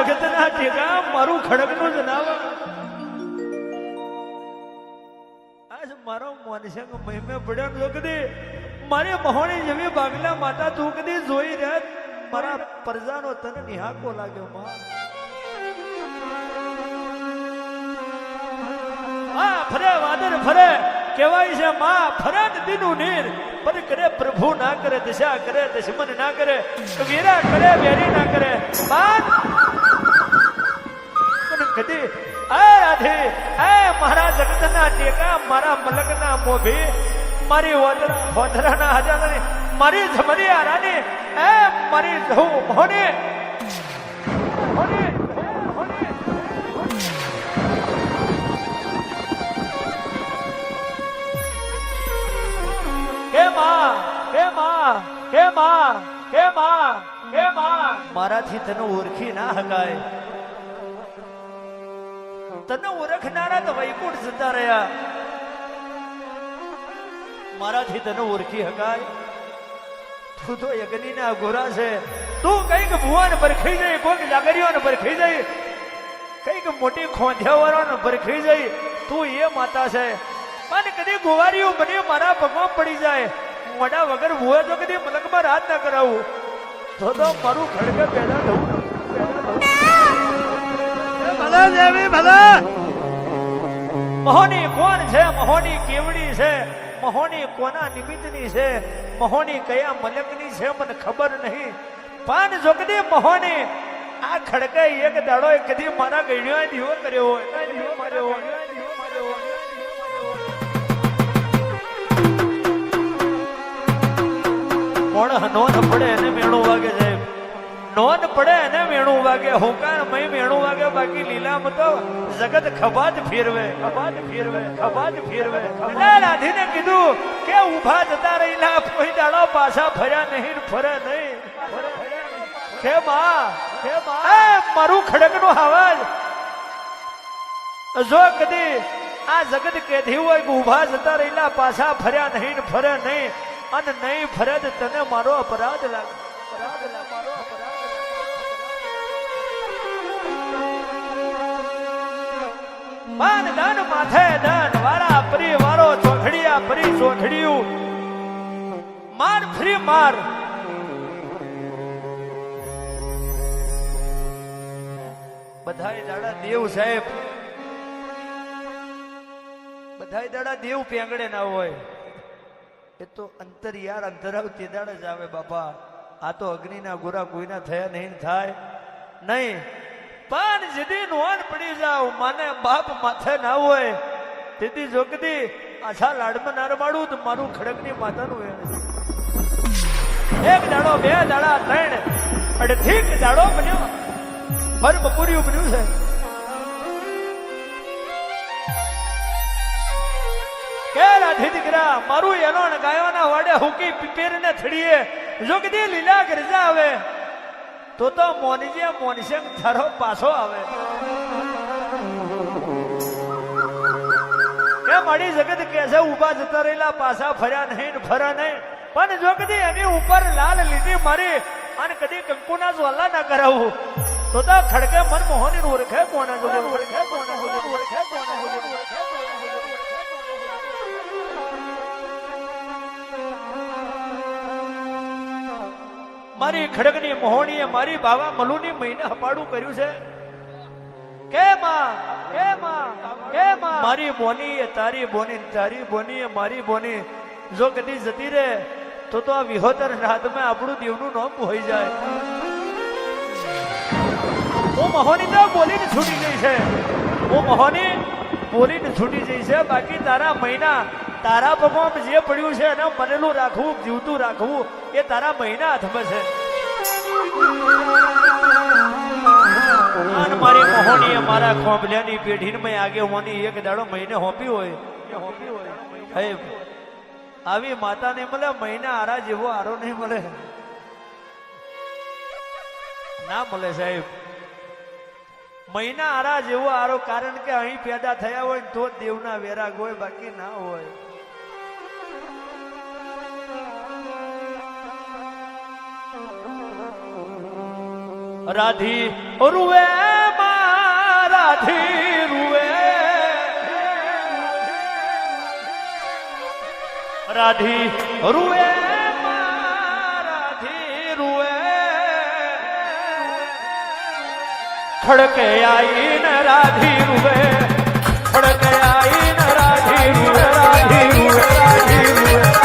જગતના ટેકા મારું ખડકનું જનાવર આજ મારો મોનસંગ મહિમે પડ્યો જો કદી મારે મહોણી જેવી બાગલા માતા તું કદી જોઈ રહ્યા મારા પ્રજાનો તને નિહાકો લાગ્યો માં આ ફરે વાદર ફરે કહેવાય છે માં ફરે નદીનું નીર પણ કરે પ્રભુ ના કરે દિશા કરે દુશ્મન ના કરે વીરા કરે વેરી ના કરે બાન કદી આ રાધે એ મારા જગતના ટેકા મારા મલકના મોભી મારી વોધરાના હજારની મારી જમરી આરાની એ મારી જહુ મોહને મારાથી તને ઓળખી ના હકાય તને ઓળખનારા તો વૈકુંઠ જતા રહ્યા મારાથી તને ઓળખી હકાય તું તો યજ્ઞ ના ગોરા છે તું કઈક ભુવાન પરખી જાય કોઈક જાગરીઓને પરખી જાય કઈક મોટી ખોંધ્યાવાળાને પરખી જાય તું એ માતા છે અને કદી ગોવારીઓ બની મારા પગમાં પડી જાય મોઢા વગર ભૂવે તો કદી મલકમાં રાત ના કરાવું તો મારું ખડકે પેદા થવું ભલા દેવી ભલા મહોની કોણ છે મહોની કેવડી છે મહોની કોના નિમિત્તની છે મહોની કયા મલકની છે મને ખબર નહીં પણ જો કદી મહોની આ ખડકે એક દાડો કદી મારા ગણ્યો દીવો કર્યો હોય કોણ નોન પડે એને મેણું વાગે સાહેબ નોન પડે એને મેણું વાગે હોકાર મય મેણું વાગે બાકી લીલામ તો જગત ખબાજ ફેરવે રાધીને કીધું કે ઉભા જતા રહેલા કોઈ દાડો પાછા ફર્યા નહીં ફરે નહીં કે મારું ખડકનો અવાજ જો કદી આ જગત કેધી હોય કે ઉભા જતા રહેલા પાછા ફર્યા નહીં ફરે નહીં અને નહીં ફરજ તને મારો અપરાધ લાગે માન દાન માથે દાન વારા પરી વારો ચોથડિયા પરી ચોથડિયું માર ફ્રી માર બધાય દાડા દેવ સાહેબ બધાય દાડા દેવ પેંગડે ના હોય એ તો અંતર યાર અંતરાવ તે દાડે જ આવે બાપા આ તો અગ્નિના ગોરા કોઈના થયા નહીં થાય નહીં પણ જેદી નોન પડી જાવ માને બાપ માથે ના હોય તેથી જો કદી આછા લાડમાં ના રમાડું તો મારું ખડકની માતાનું એક દાડો બે દાડા ત્રણ અડધીક દાડો બન્યો ભર બપોરિયું બન્યું છે કે રાધી દીકરા મારું એનો ગાયોના વાડે હુકી પીપેરને થડીએ જો કદી લીલા ગરજા આવે તો મોનીજે મોનસંગ થારો પાછો આવે કે મારી જગત કે છે ઉભા જતા રહેલા પાછા ફર્યા નહીં ફરા નહીં પણ જો કદી એની ઉપર લાલ લીટી મારી અને કદી કંકુના જ્વાલા ના કરાવું તો ખડકે મન મોહની ઓળખે કોના મારી ખડકની મોહણીએ મારી બાવા મલુની મહિને હપાડું કર્યું છે કે મારી બોની તારી બોની તારી બોની મારી બોની જો કદી જતી રહે તો આ વિહોતર રાતમાં આપણું દેવનું નામ હોઈ જાય હું મોહની તો બોલીને છૂટી ગઈ છે હું મોહની બોલીને છૂટી જઈ છે બાકી તારા મહિના તારા પગમાં જે પડ્યું છે એને મરેલું રાખવું જીવતું રાખવું એ તારા મહિના હાથમાં છે મારી મોહણીએ મારા ખોંભલિયાની પેઢીને આગે હોની એક દાડો મહિને હોપી હોય આવી માતા ને મળે મહિના આરા જેવો આરો નહીં મળે ના મળે સાહેબ મહિના આરા જેવો આરો કારણ કે અહીં પેદા થયા હોય તો દેવના વેરાગ હોય બાકી ના હોય રાધી રૂવે માં રાધી રૂવે રાધી રૂવે માં રાધી રૂવે ખડકે આઈને રાધી રૂવે ખડકે આઈને રાધી રૂવે રાધી રૂવે રાધી રૂવે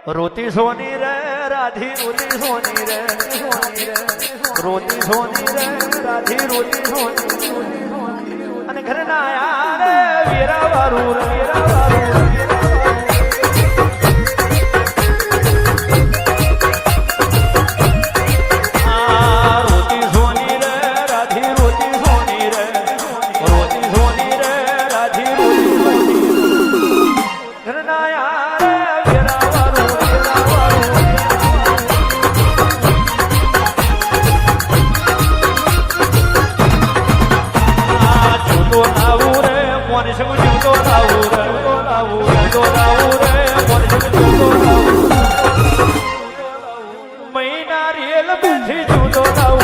रोती सोनी रे राधी रोती सोनी रे रोती सोनी रे राधी रोती सोनी अने घर ना आया रे वीरा वारू रे वीरा वारू મહિના રેલ બેઠી જુદો લાવું